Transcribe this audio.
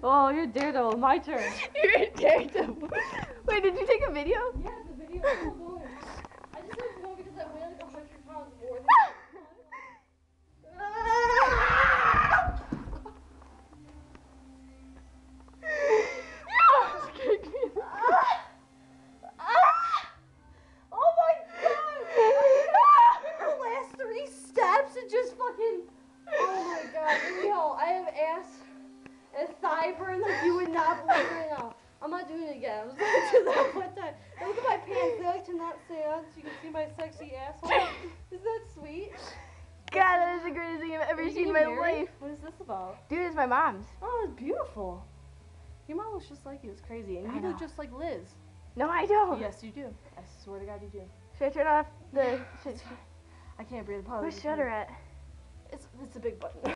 Oh, you're Daredevil. My turn. You're a daredevil. Wait, did you take a video? Yeah, the video is still going. I just said no because I weigh like 100 pounds more than Oh my god! The last 3 steps and just fucking. Oh my god, yo, I have ass and thigh burn like you would not believe right now. I'm not doing it again. I was gonna do that one time. And look at my pants. They like to not stay on so you can see my sexy asshole. Isn't that sweet? God, that is the greatest thing I've ever seen in my life. What is this about? Dude, it's my mom's. Oh, it's beautiful. Your mom looks just like you. It's crazy. And I you know. look just like Liz. No, I don't. Yes, you do. I swear to God, you do. Should I turn off the... I can't breathe. Probably. Where's Shutter at? It's a big button.